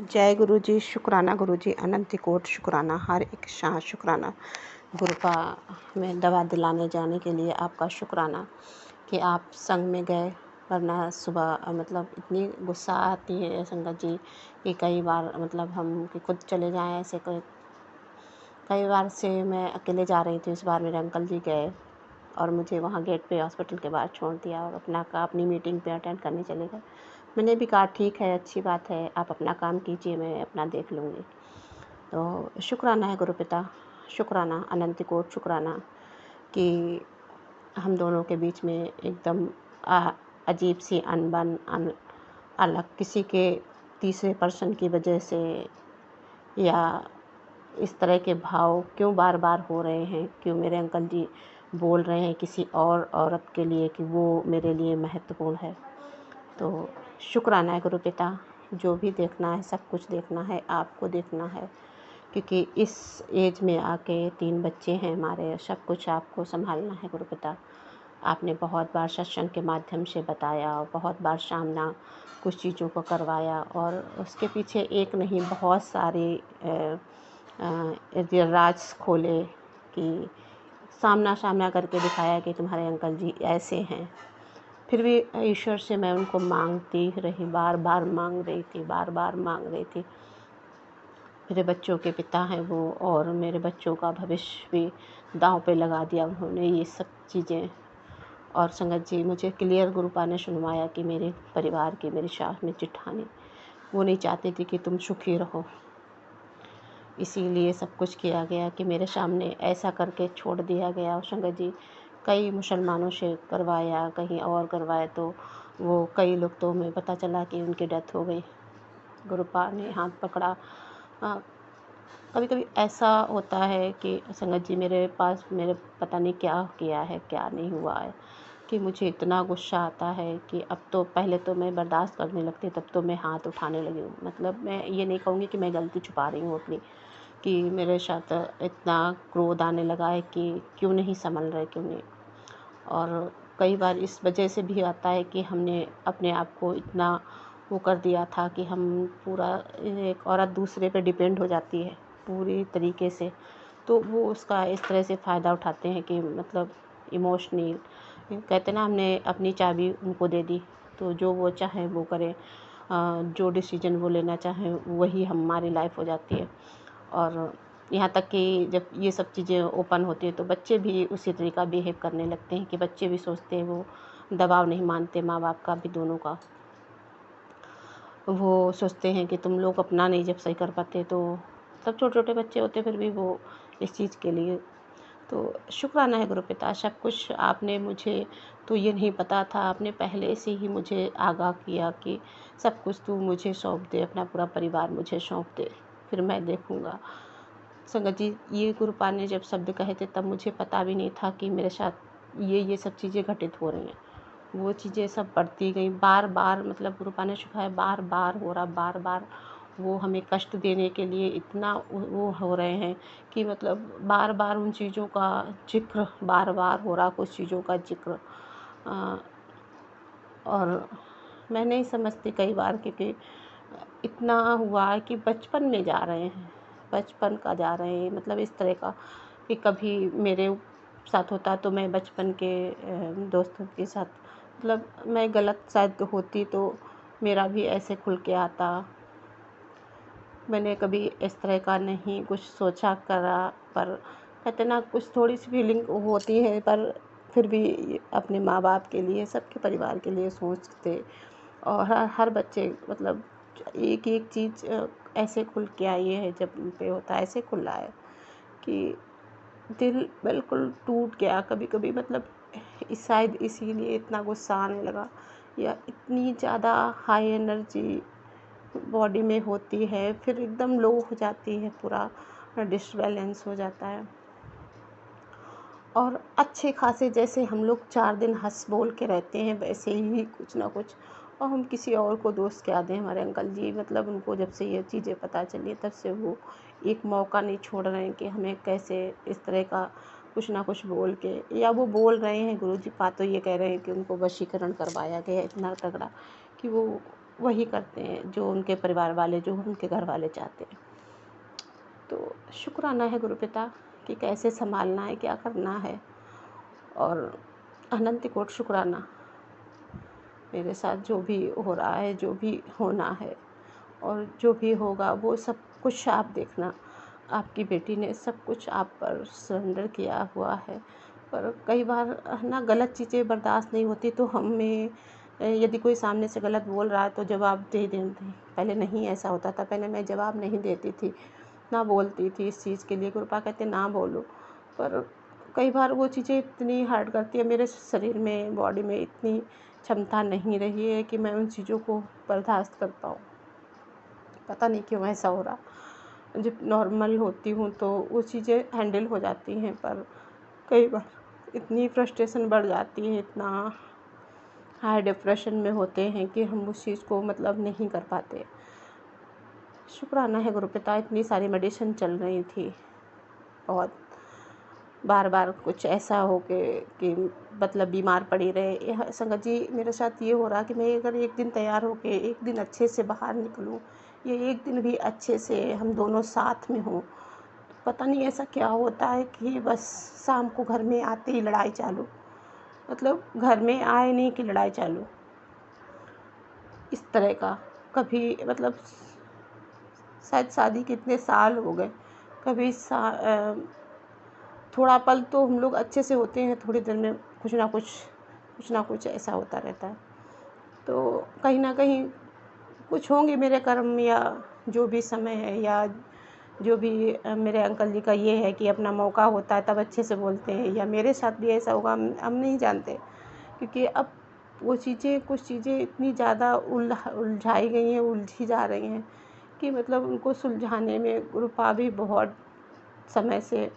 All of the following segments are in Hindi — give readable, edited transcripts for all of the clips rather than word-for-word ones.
जय गुरु जी, शुक्राना गुरु जी, अनंत कोट शुक्राना, हर एक शाह शुक्राना। गुरु का में दवा दिलाने जाने के लिए आपका शुक्राना कि आप संग में गए, वरना सुबह मतलब इतनी गुस्सा आती है संगत जी कि कई बार मतलब हम कि खुद चले जाएं। ऐसे कई बार से मैं अकेले जा रही थी, इस बार मेरे अंकल जी गए और मुझे वहाँ गेट पे हॉस्पिटल के बाहर छोड़ दिया और अपनी मीटिंग पे अटेंड करने चले गए। मैंने भी कहा ठीक है, अच्छी बात है, आप अपना काम कीजिए, मैं अपना देख लूँगी। तो शुक्राना है गुरु पिता, शुक्राना अनंत कोट शुक्राना कि हम दोनों के बीच में एकदम अजीब सी अनबन अलग किसी के तीसरे पर्सन की वजह से या इस तरह के भाव क्यों बार बार हो रहे हैं, क्यों मेरे अंकल जी बोल रहे हैं किसी और औरत के लिए कि वो मेरे लिए महत्वपूर्ण है। तो शुक्राना है गुरु पिता, जो भी देखना है सब कुछ देखना है, आपको देखना है, क्योंकि इस एज में आके 3 बच्चे हैं हमारे, सब कुछ आपको संभालना है गुरु पिता। आपने बहुत बार सत्संग के माध्यम से बताया और बहुत बार सामना कुछ चीज़ों को करवाया और उसके पीछे एक नहीं बहुत सारे राज खोले कि सामना करके दिखाया कि तुम्हारे अंकल जी ऐसे हैं। फिर भी ईश्वर से मैं उनको मांगती रही, बार बार मांग रही थी। मेरे बच्चों के पिता हैं वो, और मेरे बच्चों का भविष्य भी दांव पे लगा दिया उन्होंने ये सब चीज़ें। और संगत जी मुझे क्लियर गुरुपा ने सुनवाया कि मेरे परिवार की, मेरी सास में चिट्ठानी, वो नहीं चाहती थी कि तुम सुखी रहो, इसीलिए सब कुछ किया गया कि मेरे सामने ऐसा करके छोड़ दिया गया। और संगत जी कई मुसलमानों से करवाया, कहीं और करवाया, तो वो कई लोग तो हमें पता चला कि उनकी डेथ हो गई। गुरुपा ने हाथ पकड़ा। कभी कभी ऐसा होता है कि संगत जी मेरे पास मेरे पता नहीं क्या किया है, क्या नहीं हुआ है, कि मुझे इतना गुस्सा आता है कि अब तो पहले तो मैं बर्दाश्त करने लगती, तब तो मैं हाथ उठाने लगी हूँ। मतलब मैं ये नहीं कहूँगी कि मैं गलती छुपा रही हूँ अपनी, कि मेरे साथ इतना क्रोध आने लगा है कि क्यों नहीं संभल रहे, क्यों नहीं। और कई बार इस वजह से भी आता है कि हमने अपने आप को इतना वो कर दिया था कि हम पूरा, एक औरत दूसरे पे डिपेंड हो जाती है पूरी तरीके से, तो वो उसका इस तरह से फ़ायदा उठाते हैं कि मतलब इमोशनल, कहते ना हमने अपनी चाबी उनको दे दी तो जो वो चाहे वो करें, जो डिसीजन वो लेना चाहें वही हमारी लाइफ हो जाती है। और यहाँ तक कि जब ये सब चीज़ें ओपन होती हैं तो बच्चे भी उसी तरीका बिहेव करने लगते हैं कि बच्चे भी सोचते हैं, वो दबाव नहीं मानते माँ बाप का भी, दोनों का। वो सोचते हैं कि तुम लोग अपना नहीं जब सही कर पाते, तो सब छोटे छोटे बच्चे होते फिर भी वो इस चीज़ के लिए। तो शुक्राना है गुरु पिता, सब कुछ आपने मुझे, तो ये नहीं पता था, आपने पहले से ही मुझे आगाह किया कि सब कुछ तू मुझे सौंप दे, अपना पूरा परिवार मुझे सौंप दे, फिर मैं देखूँगा। संगत जी ये गुरुपा ने जब शब्द कहे थे तब मुझे पता भी नहीं था कि मेरे साथ ये सब चीज़ें घटित हो रही हैं। वो चीज़ें सब बढ़ती गई बार बार, मतलब गुरुपा ने सिखाया बार बार हो रहा, बार बार वो हमें कष्ट देने के लिए इतना वो हो रहे हैं कि मतलब बार बार उन चीज़ों का जिक्र बार बार हो रहा, कुछ चीज़ों का जिक्र। और मैं नहीं समझती कई बार, क्योंकि इतना हुआ है कि बचपन में जा रहे हैं, बचपन का जा रहे हैं, मतलब इस तरह का कि कभी मेरे साथ होता तो मैं बचपन के दोस्तों के साथ, मतलब मैं गलत शायद होती तो मेरा भी ऐसे खुल के आता। मैंने कभी इस तरह का नहीं कुछ सोचा करा, पर कहते ना कुछ थोड़ी सी फीलिंग होती है, पर फिर भी अपने माँ बाप के लिए, सबके परिवार के लिए सोचते। और हर बच्चे मतलब एक एक चीज़ ऐसे खुल के आई है, जब उन पे होता है ऐसे खुला है कि दिल बिल्कुल टूट गया कभी कभी। मतलब शायद इसीलिए इतना गुस्सा आने लगा, या इतनी ज़्यादा हाई एनर्जी बॉडी में होती है, फिर एकदम लो हो जाती है, पूरा डिसबैलेंस हो जाता है। और अच्छे खासे जैसे हम लोग 4 दिन हंस बोल के रहते हैं, वैसे ही कुछ ना कुछ, और हम किसी और को दोष क्या दें। हमारे अंकल जी मतलब उनको जब से ये चीज़ें पता चली तब से वो एक मौका नहीं छोड़ रहे हैं कि हमें कैसे इस तरह का कुछ ना कुछ बोल के, या वो बोल रहे हैं गुरुजी पा तो ये कह रहे हैं कि उनको वशीकरण करवाया गया इतना तगड़ा कि वो वही करते हैं जो उनके परिवार वाले, जो उनके घर वाले चाहते हैं। तो शुक्राना है गुरु पिता कि कैसे संभालना है, क्या करना है, और अनंत कोटि शुक्राना मेरे साथ जो भी हो रहा है, जो भी होना है और जो भी होगा वो सब कुछ आप देखना। आपकी बेटी ने सब कुछ आप पर सरेंडर किया हुआ है, पर कई बार ना गलत चीज़ें बर्दाश्त नहीं होती, तो हमें यदि कोई सामने से गलत बोल रहा है तो जवाब दे देते। पहले नहीं ऐसा होता था, पहले मैं जवाब नहीं देती थी, ना बोलती थी इस चीज़ के लिए। गुरुपा कहते ना बोलो, पर कई बार वो चीज़ें इतनी हर्ट करती है, मेरे शरीर में, बॉडी में इतनी क्षमता नहीं रही है कि मैं उन चीज़ों को बर्दाश्त कर पाऊँ। पता नहीं क्यों ऐसा हो रहा। जब नॉर्मल होती हूँ तो वो चीज़ें हैंडल हो जाती हैं, पर कई बार इतनी फ्रस्ट्रेशन बढ़ जाती है, इतना हाई डिप्रेशन में होते हैं कि हम उस चीज़ को मतलब नहीं कर पाते। शुक्राना है गुरु पिता, इतनी सारी मेडिसिन चल रही थी, बहुत बार बार कुछ ऐसा हो के कि मतलब बीमार पड़ी रहे। यह संगत जी मेरे साथ ये हो रहा कि मैं अगर एक दिन तैयार होके एक दिन अच्छे से बाहर निकलूं, ये एक दिन भी अच्छे से हम दोनों साथ में हों, पता नहीं ऐसा क्या होता है कि बस शाम को घर में आते ही लड़ाई चालू, मतलब घर में आए नहीं कि लड़ाई चालू, इस तरह का। कभी मतलब शायद शादी के इतने साल हो गए, कभी थोड़ा पल तो हम लोग अच्छे से होते हैं, थोड़ी देर में कुछ ना कुछ ऐसा होता रहता है। तो कहीं ना कहीं कुछ होंगे मेरे कर्म, या जो भी समय है, या जो भी मेरे अंकल जी का ये है कि अपना मौका होता है तब अच्छे से बोलते हैं, या मेरे साथ भी ऐसा होगा, हम नहीं जानते। क्योंकि अब वो चीज़ें, कुछ चीज़ें इतनी ज़्यादा उलझाई गई हैं, उलझी जा रही हैं कि मतलब उनको सुलझाने में गुरुपा भी बहुत समय से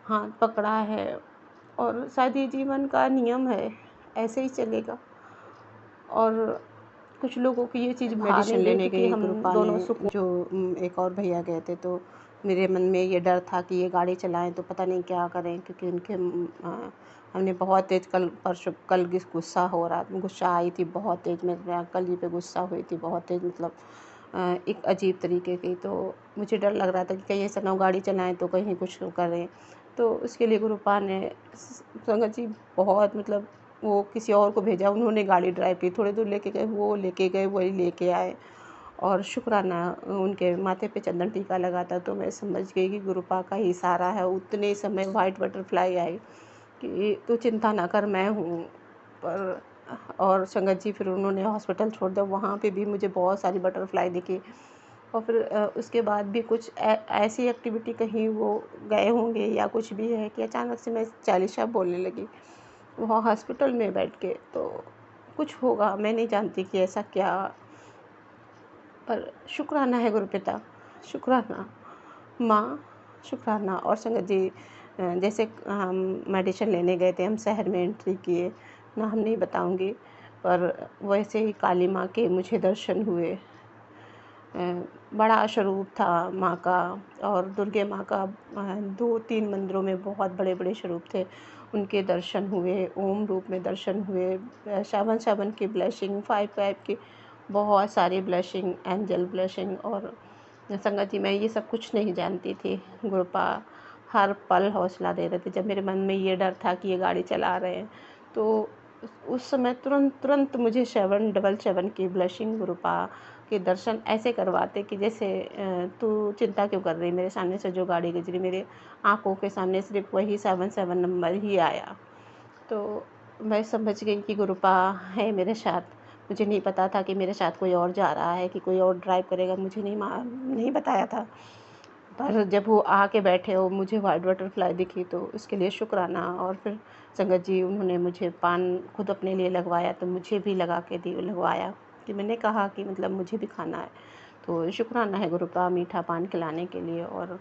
हाथ पकड़ा है। और शायद ये जीवन का नियम है, ऐसे ही चलेगा। और कुछ लोगों की ये चीज़ भाने मेडिसिन दे लेने क्योंकि गई हम गुरुपा दोनों ने, जो एक और भैया गए थे, तो मेरे मन में ये डर था कि ये गाड़ी चलाएं तो पता नहीं क्या करें, क्योंकि उनके हमने बहुत तेज़ कल गुस्सा हो रहा, गुस्सा आई थी बहुत तेज़, मेरे अंकल जी पे गुस्सा हुई थी बहुत तेज़, मतलब एक अजीब तरीके की। तो मुझे डर लग रहा था कि कहीं ऐसा ना हो गाड़ी चलाएं तो कहीं कुछ करें। तो उसके लिए गुरुपा ने संगत जी बहुत मतलब वो किसी और को भेजा, उन्होंने गाड़ी ड्राइव की, थोड़ी दूर लेके गए, वो लेके गए, वही लेके आए। और शुक्राना उनके माथे पे चंदन टीका लगा था, तो मैं समझ गई कि गुरुपा का ही इशारा है। उतने समय वाइट बटरफ्लाई आई कि तू चिंता ना कर, मैं हूँ। पर और संगत जी फिर उन्होंने हॉस्पिटल छोड़ दिया, वहाँ पे भी मुझे बहुत सारी बटरफ्लाई दिखी। और फिर उसके बाद भी कुछ ऐसी एक्टिविटी कहीं वो गए होंगे या कुछ भी है कि अचानक से मैं चालीसा बोलने लगी वहाँ हॉस्पिटल में बैठ के। तो कुछ होगा, मैं नहीं जानती कि ऐसा क्या, पर शुक्राना है गुरुपिता, शुक्राना माँ, शुक्राना। और संगत जी जैसे हम मेडिसिन लेने गए थे, हम शहर में एंट्री किए, नाम नहीं बताऊंगी, पर वैसे ही काली माँ के मुझे दर्शन हुए। बड़ा स्वरूप था माँ का, और दुर्गे माँ का 2-3 मंदिरों में बहुत बड़े बड़े स्वरूप थे, उनके दर्शन हुए, ओम रूप में दर्शन हुए। सावन की ब्लेसिंग, 5 की बहुत सारी ब्लेसिंग, एंजल ब्लेसिंग। और संगत जी मैं ये सब कुछ नहीं जानती थी, गुरुपा हर पल हौसला दे रहे थे। जब मेरे मन में ये डर था कि ये गाड़ी चला रहे हैं, तो उस समय तुरंत मुझे 777 की ब्लेसिंग, गुरुपा के दर्शन ऐसे करवाते कि जैसे तू चिंता क्यों कर रही, मेरे सामने से जो गाड़ी गुजरी मेरे आंखों के सामने सिर्फ वही 77 नंबर ही आया। तो मैं समझ गई कि गुरुपा है मेरे साथ। मुझे नहीं पता था कि मेरे साथ कोई और जा रहा है, कि कोई और ड्राइव करेगा, मुझे नहीं बताया था। पर जब वो आके बैठे और मुझे वाइट बटरफ्लाई दिखी, तो उसके लिए शुक्राना। और फिर संगत जी उन्होंने मुझे पान खुद अपने लिए लगवाया, तो मुझे भी लगा के लगवाया कि मैंने कहा कि मतलब मुझे भी खाना है। तो शुक्राना है गुरुपा मीठा पान खिलाने के लिए, और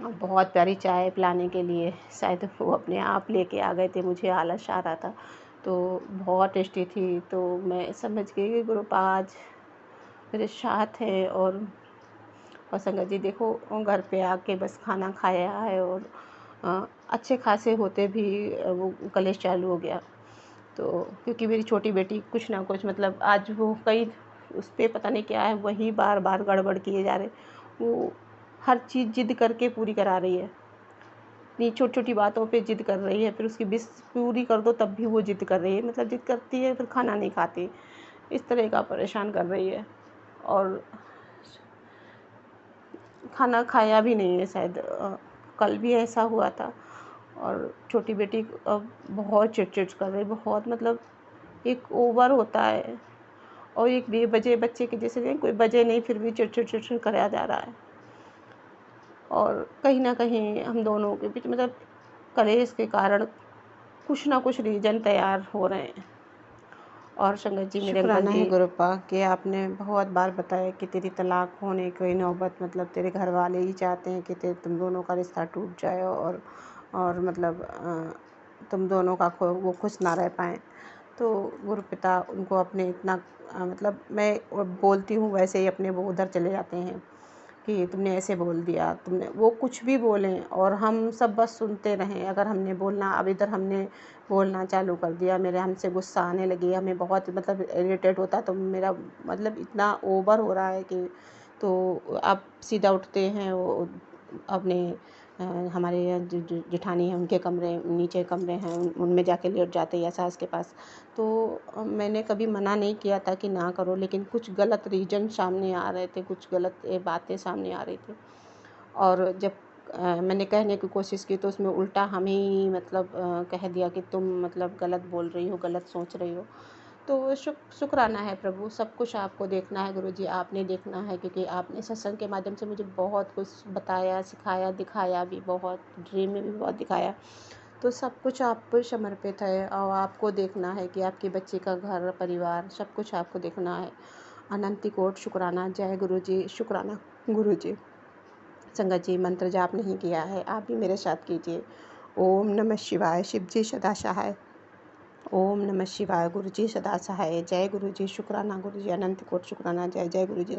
बहुत प्यारी चाय पिलाने के लिए। शायद वो अपने आप लेके आ गए थे, मुझे आलस आ रहा था, तो बहुत टेस्टी थी। तो मैं समझ गई कि गुरुपा आज मेरे साथ है। और संगत जी देखो घर पे आके बस खाना खाया है, और अच्छे खासे होते भी वो कलेश चालू हो गया। तो क्योंकि मेरी छोटी बेटी कुछ ना कुछ मतलब आज वो कई उस पे पता नहीं क्या है, वही बार बार गड़बड़ किए जा रहे। वो हर चीज़ जिद करके पूरी करा रही है, इतनी छोटी छोटी बातों पे जिद कर रही है, फिर उसकी विश पूरी कर दो तब भी वो जिद कर रही है, मतलब जिद करती है फिर खाना नहीं खाती, इस तरह का परेशान कर रही है। और खाना खाया भी नहीं है शायद, कल भी ऐसा हुआ था। और छोटी बेटी अब बहुत चिड़चिड़ कर रही है, बहुत, मतलब एक ओवर होता है, और एक बेवजह बच्चे के जैसे नहीं, कोई वजह नहीं, फिर भी चिड़चिड़ चिड़चिड़ कराया जा रहा है। और कहीं ना कहीं हम दोनों के बीच मतलब कलेश के कारण कुछ ना कुछ रीज़न तैयार हो रहे हैं। और संगत जी, मेरे अंकल शुक्राना है जी, गुरुपा कि आपने बहुत बार बताया कि तेरी तलाक होने की नौबत, मतलब तेरे घर वाले ही चाहते हैं कि तुम दोनों का रिश्ता टूट जाए, और मतलब तुम दोनों का वो खुश ना रह पाएँ। तो गुरुपिता उनको अपने इतना मतलब मैं बोलती हूँ वैसे ही अपने वो उधर चले जाते हैं कि तुमने ऐसे बोल दिया, तुमने वो कुछ भी बोलें और हम सब बस सुनते रहें। अगर हमने बोलना, अब इधर हमने बोलना चालू कर दिया, मेरे हमसे गुस्सा आने लगी, हमें बहुत मतलब इरिटेट होता, तो मेरा मतलब इतना ओवर हो रहा है कि तो आप सीधा उठते हैं वो अपने हमारे यहाँ जेठानी है उनके कमरे, नीचे कमरे हैं, उनमें जाके लेट जाते हैं या सास के पास। तो मैंने कभी मना नहीं किया था कि ना करो, लेकिन कुछ गलत रीज़न सामने आ रहे थे, कुछ गलत बातें सामने आ रही थी। और जब मैंने कहने की कोशिश की तो उसमें उल्टा हमें ही मतलब कह दिया कि तुम मतलब गलत बोल रही हो, गलत सोच रही हो। तो शुक्राना है प्रभु, सब कुछ आपको देखना है गुरुजी, आपने देखना है, क्योंकि आपने सत्संग के माध्यम से मुझे बहुत कुछ बताया, सिखाया, दिखाया भी बहुत, ड्रीम में भी बहुत दिखाया। तो सब कुछ आप पर समर्पित है और आपको देखना है कि आपके बच्चे का घर परिवार सब कुछ आपको देखना है। अनंत कोटि शुक्राना। जय गुरुजी, शुक्राना गुरुजी। संगत जी, मंत्र जाप नहीं किया है, आप भी मेरे साथ कीजिए। ओम नमः शिवाय, शिव जी सदा सहाय। ओम नमः शिवाय, गुरुजी सदा सहाय। जय गुरुजी, शुक्राना गुरुजी, अनंत कोटि शुक्राना। जय जय गुरुजी।